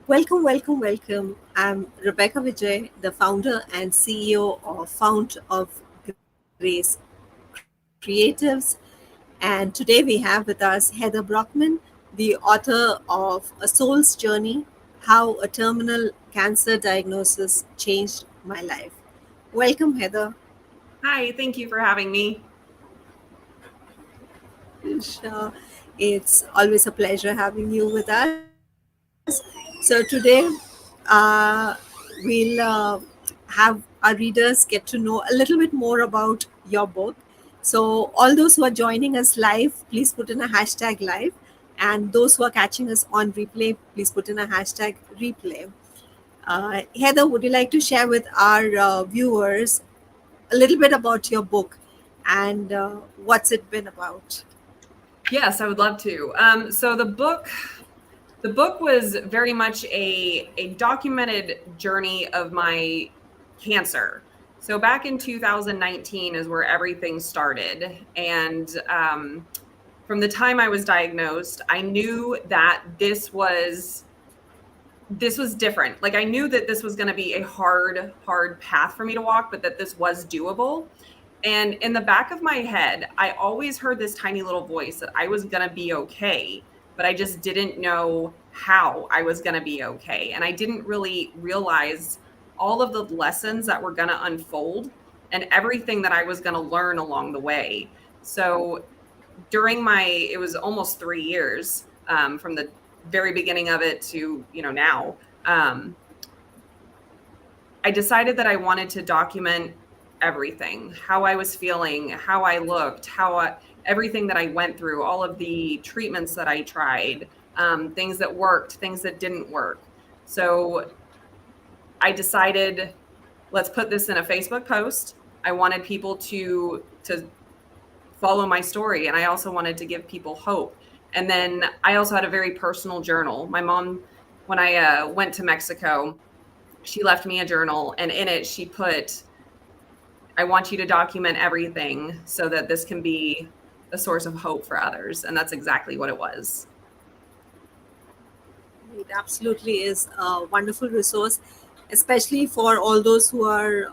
Welcome, welcome, welcome. I'm Rebecca Vijay, the founder and CEO of Fount of Grace Creatives. And today we have with us Heather Brockman, the author of A Soul's Journey, How a Terminal Cancer Diagnosis Changed My Life. Welcome, Heather. Hi, thank you for having me. Sure. It's always a pleasure having you with us. So today, we'll have our readers get to know a little bit more about your book. So all those who are joining us live, please put in a hashtag live. And those who are catching us on replay, please put in a hashtag replay. Heather, would you like to share with our viewers a little bit about your book and what's it been about? Yes, I would love to. So the book was very much a documented journey of my cancer. So back in 2019 is where everything started, and from the time I was diagnosed, I knew that this was different. Like I knew that this was going to be a hard path for me to walk, but that this was doable. And in the back of my head, I always heard this tiny little voice that I was going to be okay, but I just didn't know how I was going to be okay. And I didn't really realize all of the lessons that were going to unfold and everything that I was going to learn along the way. So it was almost 3 years from the very beginning of it to, now. Um, I decided that I wanted to document everything, how I was feeling, how I looked, everything that I went through, all of the treatments that I tried, things that worked, things that didn't work. So I decided, let's put this in a Facebook post. I wanted people to follow my story, and I also wanted to give people hope. And then I also had a very personal journal. My mom, when I went to Mexico, she left me a journal, and in it she put, I want you to document everything so that this can be a source of hope for others. And that's exactly what it was. It absolutely is a wonderful resource, especially for all those who are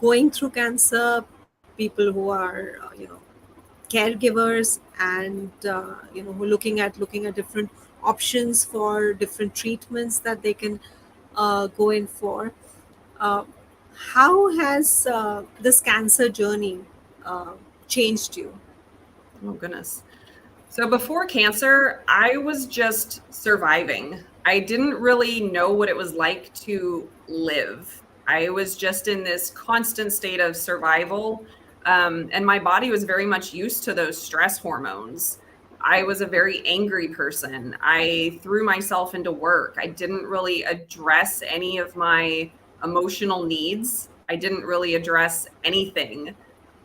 going through cancer, people who are caregivers, and who are looking at different options for different treatments that they can go in for. Uh, how has this cancer journey uh, changed you? Oh, goodness. So before cancer, I was just surviving. I didn't really know what it was like to live. I was just in this constant state of survival. And my body was very much used to those stress hormones. I was a very angry person. I threw myself into work. I didn't really address any of my emotional needs. I didn't really address anything.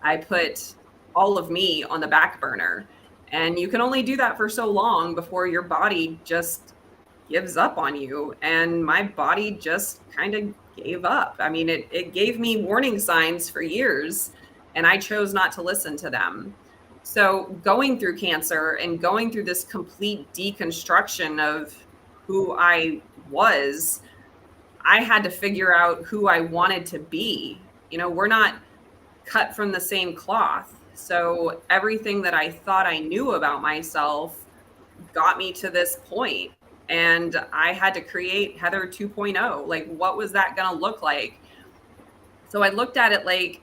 I put all of me on the back burner. And you can only do that for so long before your body just gives up on you. And my body just kind of gave up. I mean, it gave me warning signs for years, and I chose not to listen to them. So going through cancer and going through this complete deconstruction of who I was, I had to figure out who I wanted to be. We're not cut from the same cloth. So everything that I thought I knew about myself got me to this point. And I had to create Heather 2.0. Like, what was that going to look like? So I looked at it like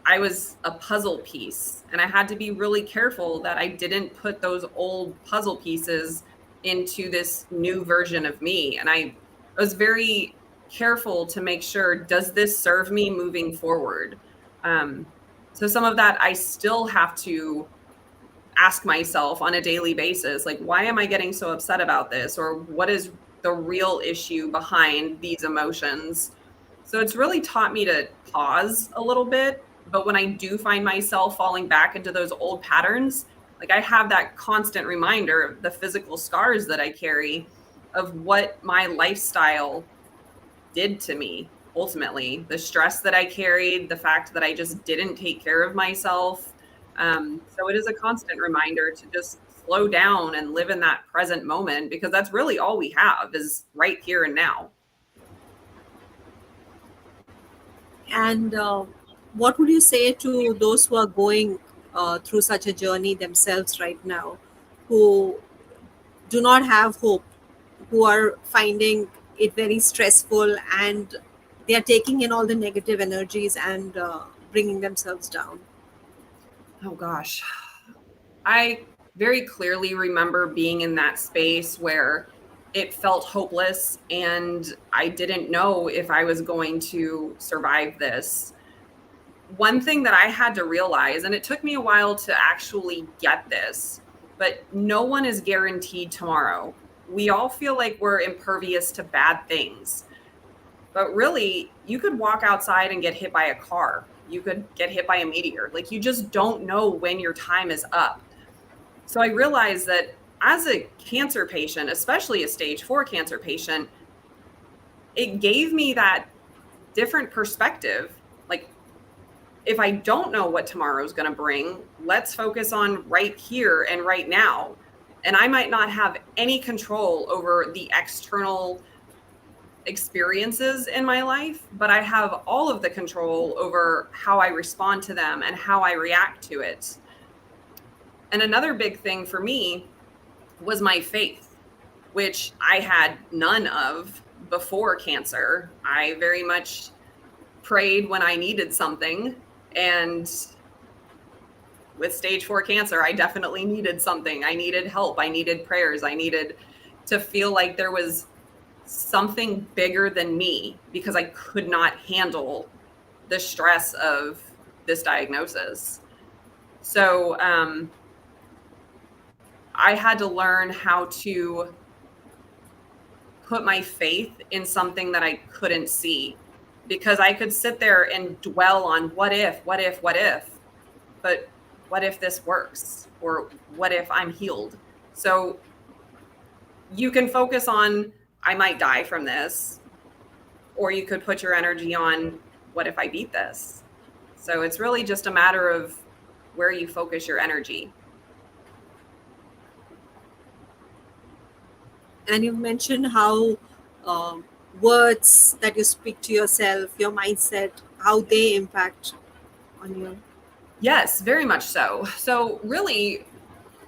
I was a puzzle piece, and I had to be really careful that I didn't put those old puzzle pieces into this new version of me. And I was very careful to make sure, does this serve me moving forward? Um, so some of that I still have to ask myself on a daily basis, like, why am I getting so upset about this? Or what is the real issue behind these emotions? So it's really taught me to pause a little bit. But when I do find myself falling back into those old patterns, like I have that constant reminder of the physical scars that I carry of what my lifestyle did to me ultimately, the stress that I carried, the fact that I just didn't take care of myself. So it is a constant reminder to just slow down and live in that present moment, because that's really all we have is right here and now. And what would you say to those who are going through such a journey themselves right now, who do not have hope, who are finding it very stressful, and they are taking in all the negative energies and bringing themselves down? Oh gosh. I very clearly remember being in that space where it felt hopeless and I didn't know if I was going to survive this. One thing that I had to realize, and it took me a while to actually get this, but no one is guaranteed tomorrow. We all feel like we're impervious to bad things, but really, you could walk outside and get hit by a car. You could get hit by a meteor. Like, you just don't know when your time is up. So I realized that as a cancer patient, especially a stage 4 cancer patient, it gave me that different perspective. Like, if I don't know what tomorrow's going to bring, let's focus on right here and right now. And I might not have any control over the external experiences in my life, but I have all of the control over how I respond to them and how I react to it. And another big thing for me was my faith, which I had none of before cancer. I very much prayed when I needed something. And with stage 4 cancer, I definitely needed something. I needed help. I needed prayers. I needed to feel like there was something bigger than me, because I could not handle the stress of this diagnosis. So I had to learn how to put my faith in something that I couldn't see, because I could sit there and dwell on what if, but what if this works? Or what if I'm healed? So you can focus on, I might die from this, or you could put your energy on, what if I beat this? So it's really just a matter of where you focus your energy. And you've mentioned how um, words that you speak to yourself, your mindset, how they impact on you. Yes, very much so. So, really,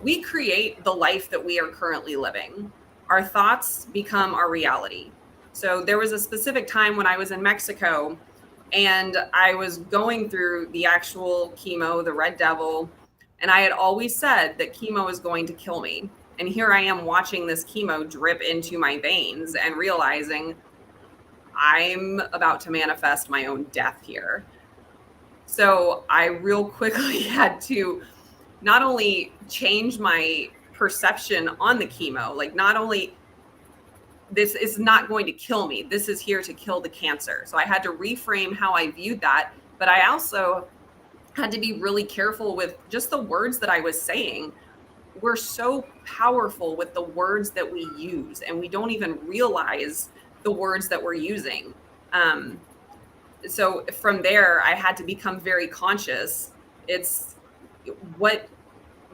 we create the life that we are currently living. Our thoughts become our reality. So, there was a specific time when I was in Mexico and I was going through the actual chemo, the Red Devil, and I had always said that chemo is going to kill me. And here I am watching this chemo drip into my veins and realizing I'm about to manifest my own death here. So I real quickly had to not only change my perception on the chemo, like, not only this is not going to kill me, this is here to kill the cancer. So I had to reframe how I viewed that. But I also had to be really careful with just the words that I was saying. We're so powerful with the words that we use, and we don't even realize the words that we're using. Um, so from there, I had to become very conscious. It's what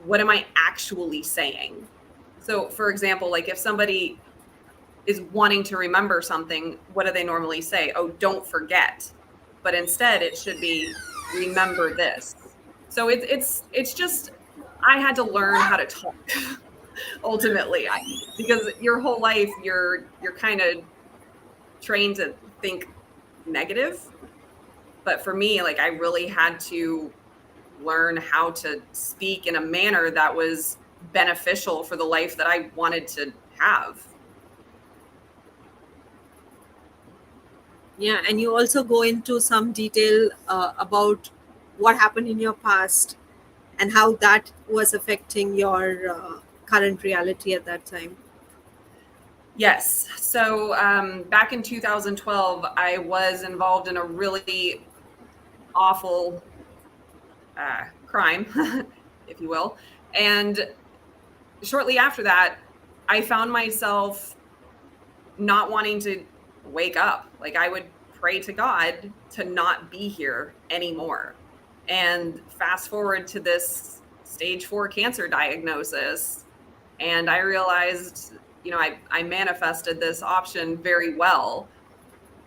what am I actually saying? So, for example, like, if somebody is wanting to remember something, what do they normally say? Oh, don't forget. But instead, it should be, remember this. So it's just, I had to learn how to talk ultimately, because your whole life you're kind of trained to think negative. But for me, like, I really had to learn how to speak in a manner that was beneficial for the life that I wanted to have. Yeah, and you also go into some detail about what happened in your past and how that was affecting your current reality at that time. Yes. So back in 2012, I was involved in a really awful crime, if you will. And shortly after that, I found myself not wanting to wake up. Like, I would pray to God to not be here anymore. And fast forward to this stage 4 cancer diagnosis, And I realized, I manifested this option very well.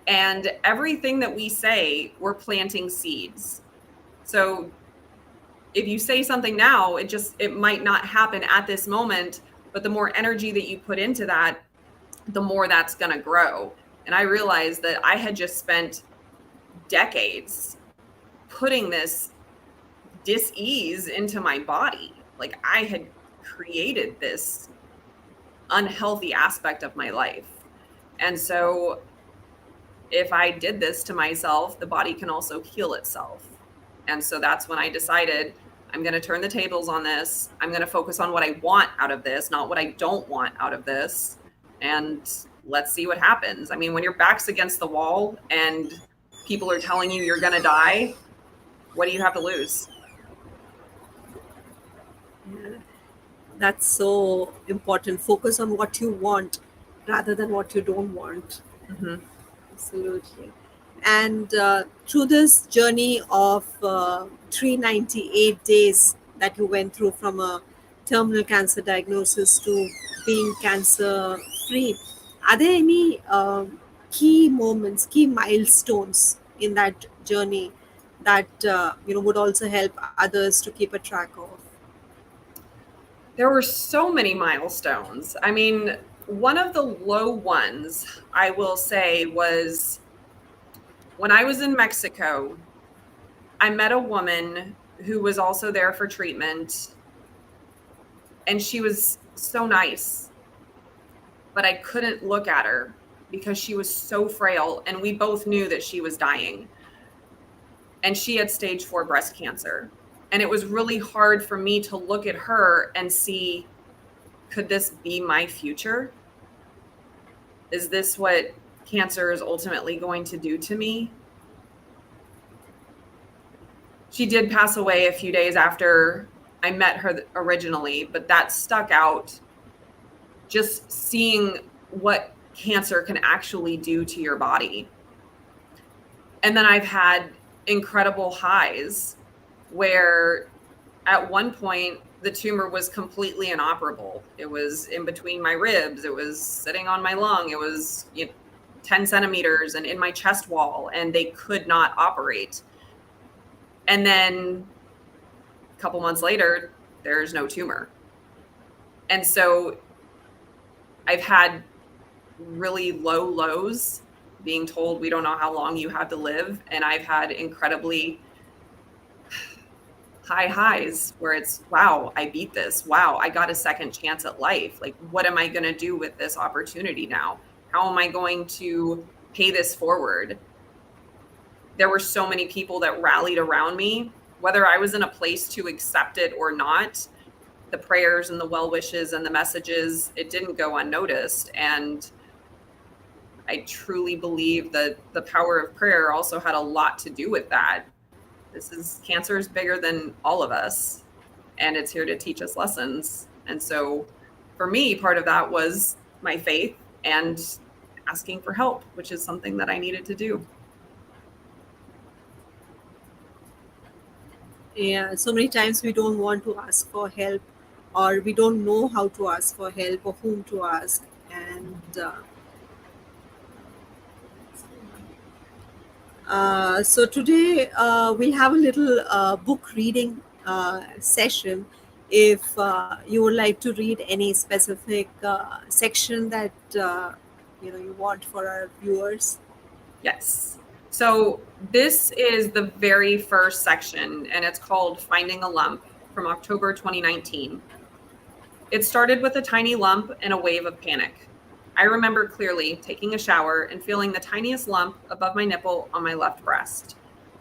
And everything that we say, we're planting seeds. So if you say something now, it might not happen at this moment, but the more energy that you put into that, the more that's going to grow. And I realized that I had just spent decades putting this dis-ease into my body. Like I had created this unhealthy aspect of my life. And so if I did this to myself, the body can also heal itself. And so that's when I decided I'm going to turn the tables on this. I'm going to focus on what I want out of this, not what I don't want out of this. And let's see what happens. I mean, when your back's against the wall and people are telling you you're going to die, what do you have to lose? Yeah, that's so important. Focus on what you want rather than what you don't want. Mm-hmm. Absolutely. And through this journey of 398 days that you went through from a terminal cancer diagnosis to being cancer free, are there any key moments, key milestones in that journey that would also help others to keep a track of? There were so many milestones. I mean, one of the low ones I will say was when I was in Mexico, I met a woman who was also there for treatment, and she was so nice, but I couldn't look at her because she was so frail, and we both knew that she was dying. And she had stage 4 breast cancer. And it was really hard for me to look at her and see, could this be my future? Is this what cancer is ultimately going to do to me? She did pass away a few days after I met her originally, but that stuck out, just seeing what cancer can actually do to your body. And then I've had incredible highs where at one point the tumor was completely inoperable. It was in between my ribs, it was sitting on my lung, it was 10 centimeters and in my chest wall, and they could not operate. And then a couple months later, there's no tumor. And so I've had really low lows, being told we don't know how long you have to live. And I've had incredibly high highs where it's, wow, I beat this. Wow, I got a second chance at life. Like, what am I going to do with this opportunity now? How am I going to pay this forward? There were so many people that rallied around me, whether I was in a place to accept it or not. The prayers and the well wishes and the messages, it didn't go unnoticed. And I truly believe that the power of prayer also had a lot to do with that. Cancer is bigger than all of us, and it's here to teach us lessons. And so for me, part of that was my faith and asking for help, which is something that I needed to do. Yeah, so many times we don't want to ask for help, or we don't know how to ask for help or whom to ask. And so today we'll have a little book reading session. If you would like to read any specific section that you want for our viewers. Yes. So this is the very first section, and it's called Finding a Lump from October 2019. It started with a tiny lump and a wave of panic. I remember clearly taking a shower and feeling the tiniest lump above my nipple on my left breast.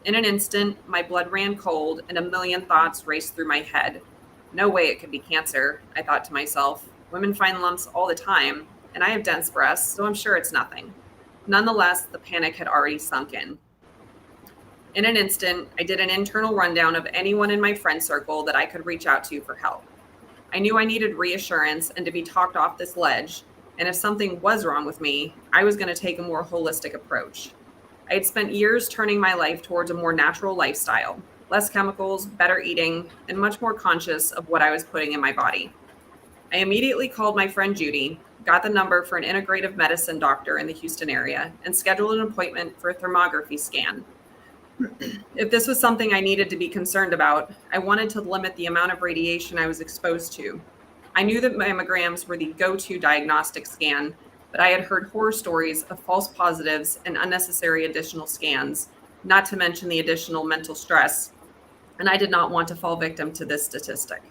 In an instant, my blood ran cold and a million thoughts raced through my head. No way it could be cancer, I thought to myself. Women find lumps all the time, and I have dense breasts, so I'm sure it's nothing. Nonetheless, the panic had already sunk in. In an instant, I did an internal rundown of anyone in my friend circle that I could reach out to for help. I knew I needed reassurance and to be talked off this ledge, and if something was wrong with me, I was going to take a more holistic approach. I had spent years turning my life towards a more natural lifestyle, less chemicals, better eating, and much more conscious of what I was putting in my body. I immediately called my friend Judy, got the number for an integrative medicine doctor in the Houston area, and scheduled an appointment for a thermography scan. If this was something I needed to be concerned about, I wanted to limit the amount of radiation I was exposed to. I knew that mammograms were the go to diagnostic scan, but I had heard horror stories of false positives and unnecessary additional scans, not to mention the additional mental stress, and I did not want to fall victim to this statistic.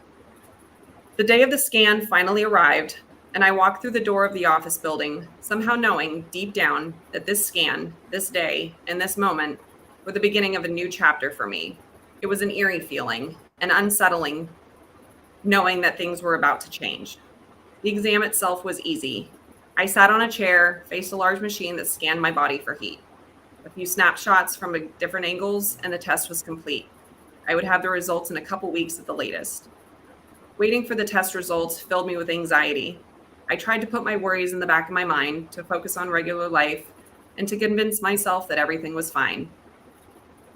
The day of the scan finally arrived, and I walked through the door of the office building, somehow knowing deep down that this scan, this day, and this moment were the beginning of a new chapter for me. It was an eerie feeling, an unsettling knowing that things were about to change. The exam itself was easy. I sat on a chair, faced a large machine that scanned my body for heat. A few snapshots from different angles, and the test was complete. I would have the results in a couple weeks at the latest. Waiting for the test results filled me with anxiety. I tried to put my worries in the back of my mind, to focus on regular life, and to convince myself that everything was fine.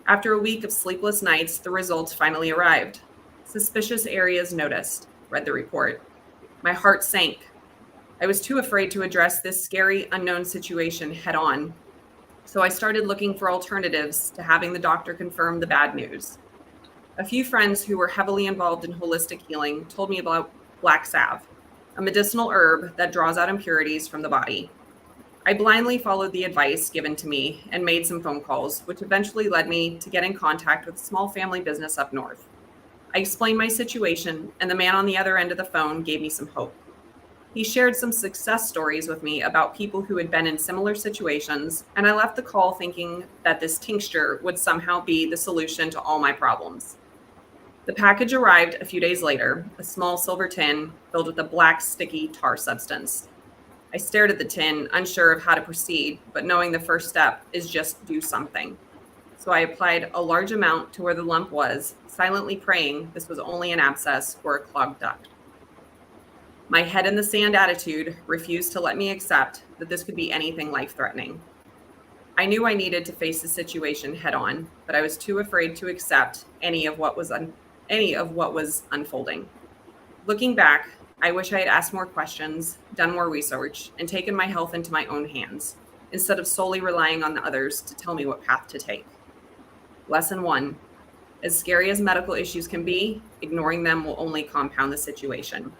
After a week of sleepless nights, the results finally arrived. Suspicious areas noticed, read the report. My heart sank. I was too afraid to address this scary, unknown situation head on. So I started looking for alternatives to having the doctor confirm the bad news. A few friends who were heavily involved in holistic healing told me about black salve, a medicinal herb that draws out impurities from the body. I blindly followed the advice given to me and made some phone calls, which eventually led me to get in contact with a small family business up north. I explained my situation, and the man on the other end of the phone gave me some hope. He shared some success stories with me about people who had been in similar situations, and I left the call thinking that this tincture would somehow be the solution to all my problems. The package arrived a few days later, a small silver tin filled with a black, sticky tar substance. I stared at the tin, unsure of how to proceed, but knowing the first step is just do something. So I applied a large amount to where the lump was, silently praying this was only an abscess or a clogged duct. My head in the sand attitude refused to let me accept that this could be anything life-threatening. I knew I needed to face the situation head on, but I was too afraid to accept any of what was unfolding. Looking back, I wish I had asked more questions, done more research, and taken my health into my own hands, instead of solely relying on the others to tell me what path to take. Lesson 1. As scary as medical issues can be, ignoring them will only compound the situation.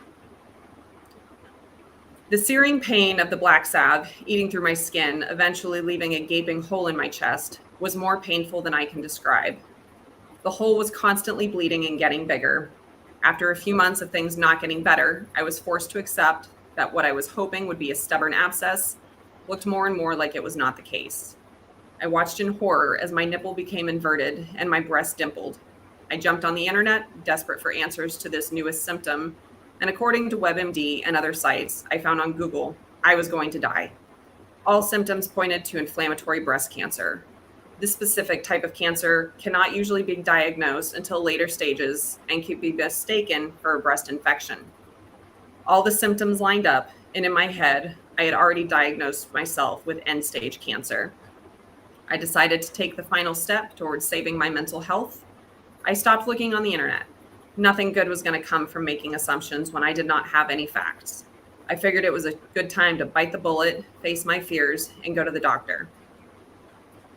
The searing pain of the black salve eating through my skin, eventually leaving a gaping hole in my chest, was more painful than I can describe. The hole was constantly bleeding and getting bigger. After a few months of things not getting better, I was forced to accept that what I was hoping would be a stubborn abscess looked more and more like it was not the case. I watched in horror as my nipple became inverted and my breast dimpled. I jumped on the internet, desperate for answers to this newest symptom, and according to WebMD and other sites I found on Google, I was going to die. All symptoms pointed to inflammatory breast cancer. This specific type of cancer cannot usually be diagnosed until later stages and can be mistaken for a breast infection. All the symptoms lined up, and in my head, I had already diagnosed myself with end-stage cancer. I decided to take the final step towards saving my mental health. I stopped looking on the internet. Nothing good was going to come from making assumptions when I did not have any facts. I figured it was a good time to bite the bullet, face my fears, and go to the doctor.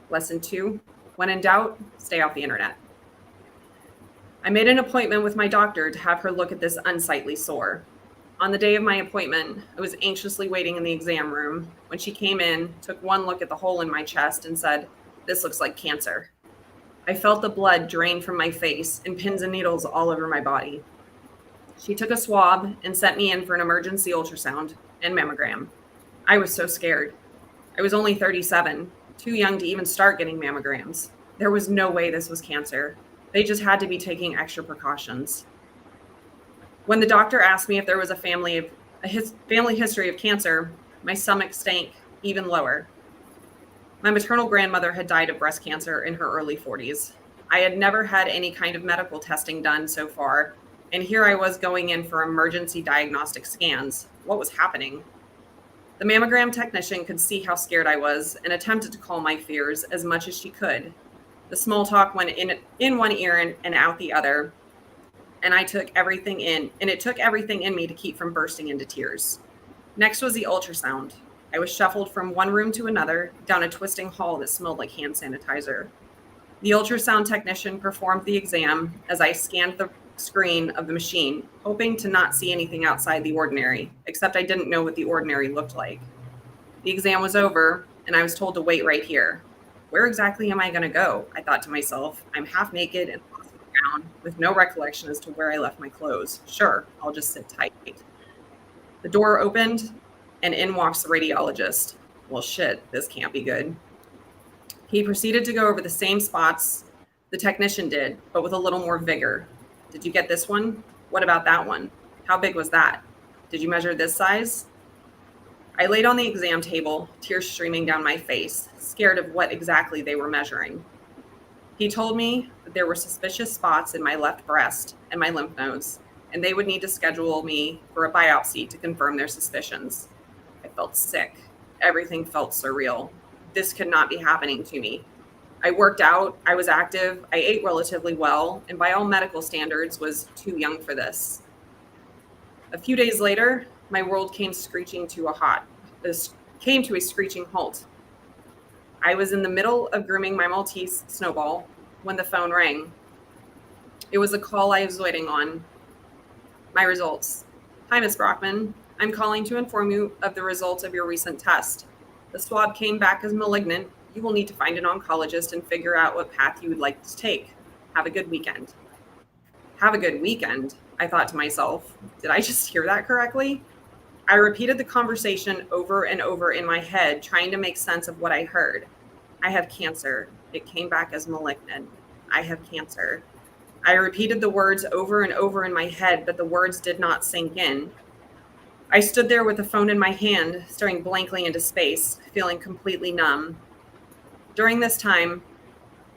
Lesson 2, when in doubt, stay off the internet. I made an appointment with my doctor to have her look at this unsightly sore. On the day of my appointment, I was anxiously waiting in the exam room when she came in, took one look at the hole in my chest, and said, "This looks like cancer." I felt the blood drain from my face and pins and needles all over my body. She took a swab and sent me in for an emergency ultrasound and mammogram. I was so scared. I was only 37, too young to even start getting mammograms. There was no way this was cancer. They just had to be taking extra precautions. When the doctor asked me if there was a family history of cancer, my stomach sank even lower. My maternal grandmother had died of breast cancer in her early 40s. I had never had any kind of medical testing done so far, and here I was going in for emergency diagnostic scans. What was happening? The mammogram technician could see how scared I was and attempted to calm my fears as much as she could. The small talk went in one ear and out the other, and I took everything in, and it took everything in me to keep from bursting into tears. Next was the ultrasound. I was shuffled from one room to another down a twisting hall that smelled like hand sanitizer. The ultrasound technician performed the exam as I scanned the screen of the machine, hoping to not see anything outside the ordinary, except I didn't know what the ordinary looked like. The exam was over, and I was told to wait right here. Where exactly am I going to go? I thought to myself. I'm half naked in a hospital gown with no recollection as to where I left my clothes. Sure, I'll just sit tight. The door opened, and in walks the radiologist. Well, shit, this can't be good. He proceeded to go over the same spots the technician did, but with a little more vigor. Did you get this one? What about that one? How big was that? Did you measure this size? I laid on the exam table, tears streaming down my face, scared of what exactly they were measuring. He told me that there were suspicious spots in my left breast and my lymph nodes, and they would need to schedule me for a biopsy to confirm their suspicions. I felt sick. Everything felt surreal. This could not be happening to me. I worked out, I was active, I ate relatively well, and by all medical standards was too young for this. A few days later, my world came to a screeching halt. I was in the middle of grooming my Maltese Snowball when the phone rang. It was a call I was waiting on. My results. Hi, Miss Brockman. I'm calling to inform you of the results of your recent test. The swab came back as malignant. You will need to find an oncologist and figure out what path you would like to take. Have a good weekend. Have a good weekend, I thought to myself. Did I just hear that correctly? I repeated the conversation over and over in my head, trying to make sense of what I heard. I have cancer. It came back as malignant. I have cancer. I repeated the words over and over in my head, but the words did not sink in. I stood there with the phone in my hand, staring blankly into space, feeling completely numb. During this time,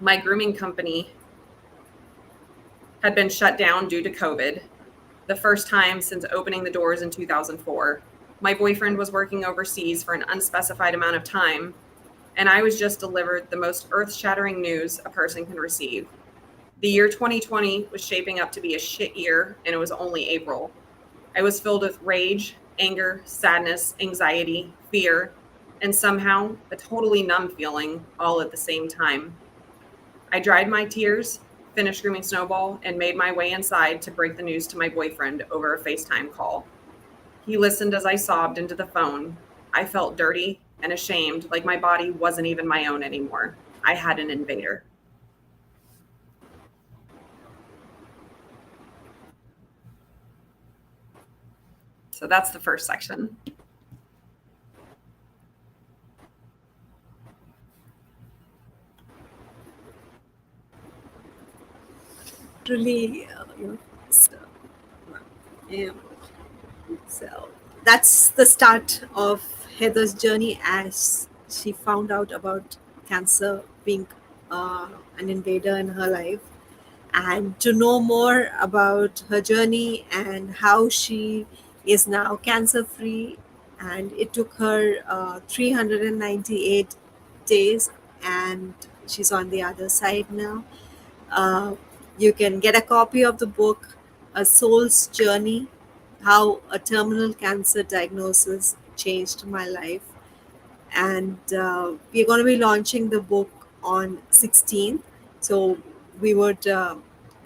my grooming company had been shut down due to COVID, the first time since opening the doors in 2004. My boyfriend was working overseas for an unspecified amount of time, and I was just delivered the most earth-shattering news a person can receive. The year 2020 was shaping up to be a shit year, and it was only April. I was filled with rage, anger, sadness, anxiety, fear, and somehow a totally numb feeling all at the same time. I dried my tears, finished grooming Snowball, and made my way inside to break the news to my boyfriend over a FaceTime call. He listened as I sobbed into the phone. I felt dirty and ashamed, like my body wasn't even my own anymore. I had an invader. So that's the first section. Really, so, yeah. So that's the start of Heather's journey as she found out about cancer being an invader in her life. And to know more about her journey and how she is now cancer free, and it took her 398 days, and she's on the other side now. uh, you can get a copy of the book, A Soul's Journey: How a Terminal Cancer Diagnosis Changed My Life. And we're going to be launching the book on 16th. So we would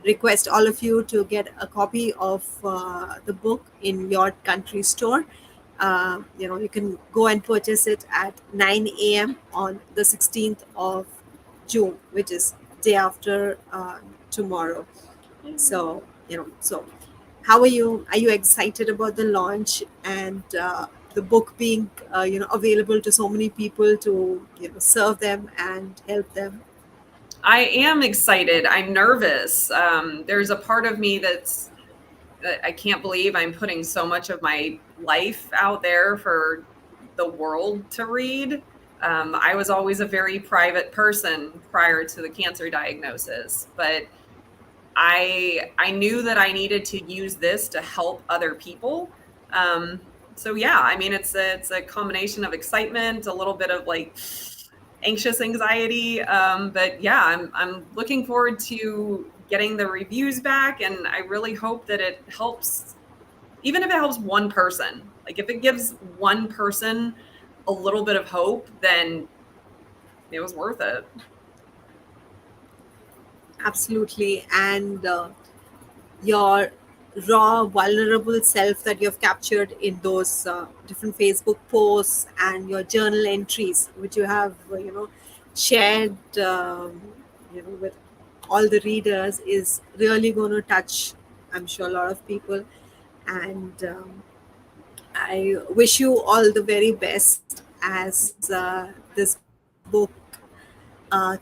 request all of you to get a copy of the book in your country store. You can go and purchase it at 9 a.m. on the 16th of June, which is day after tomorrow. So how are you? Are you excited about the launch and the book being available to so many people to serve them and help them? I am excited. I'm nervous. There's a part of me that I can't believe I'm putting so much of my life out there for the world to read. I was always a very private person prior to the cancer diagnosis, but I knew that I needed to use this to help other people. So yeah, I mean it's a combination of excitement, a little bit of anxious anxiety, but yeah, I'm looking forward to getting the reviews back, and I really hope that it helps, even if it helps one person. Like if it gives one person a little bit of hope, then it was worth it. Absolutely. And your raw, vulnerable self that you've captured in those different Facebook posts and your journal entries, which you have, shared, with all the readers, is really going to touch, I'm sure, a lot of people. And I wish you all the very best as this book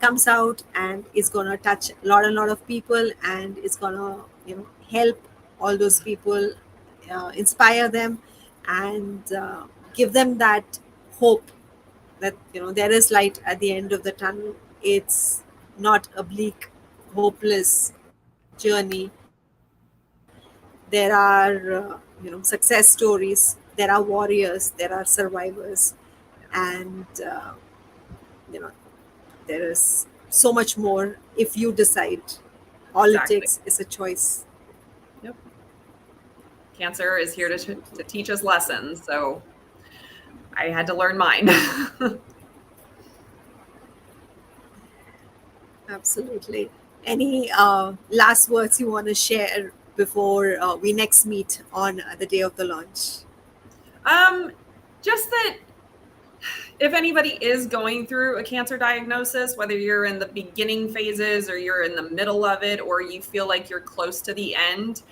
comes out and is going to touch a lot of people, and is going to help all those people, inspire them, and give them that hope that there is light at the end of the tunnel. It's not a bleak, hopeless journey. There are success stories, there are warriors, there are survivors, and you know there is so much more if you decide. All it Exactly. takes is a choice. Yep. Cancer is here to teach us lessons. So I had to learn mine. Absolutely. Any last words you want to share before we next meet on the day of the launch? um, just that if anybody is going through a cancer diagnosis, whether you're in the beginning phases or you're in the middle of it or you feel like you're close to the end,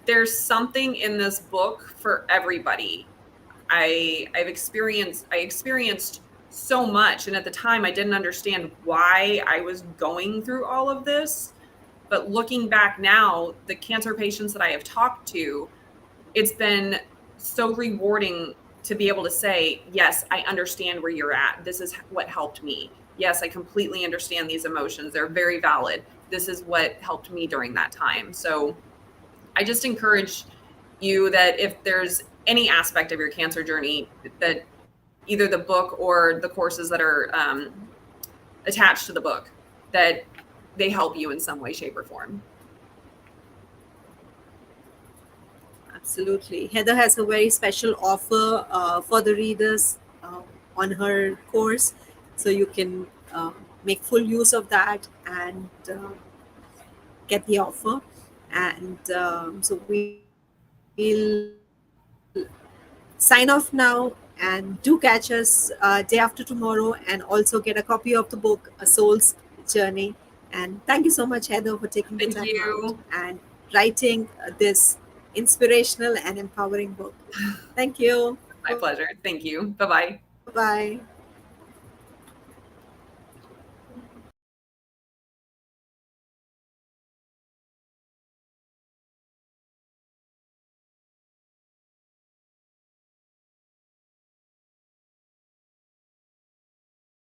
there's something in this book for everybody. I experienced so much, and at the time I didn't understand why I was going through all of this. But looking back now, the cancer patients that I have talked to, it's been so rewarding to be able to say, yes, I understand where you're at. This is what helped me. Yes, I completely understand these emotions. They're very valid. This is what helped me during that time. So I just encourage you that if there's any aspect of your cancer journey, that either the book or the courses that are attached to the book, that they help you in some way, shape, or form. Absolutely. Heather has a very special offer for the readers on her course. So you can make full use of that and get the offer. And so we'll sign off now, and do catch us day after tomorrow, and also get a copy of the book, A Soul's Journey. And thank you so much, Heather, for taking the time out Thank and writing you. this inspirational and empowering book. Thank you. My pleasure. Thank you. Bye bye. Bye bye.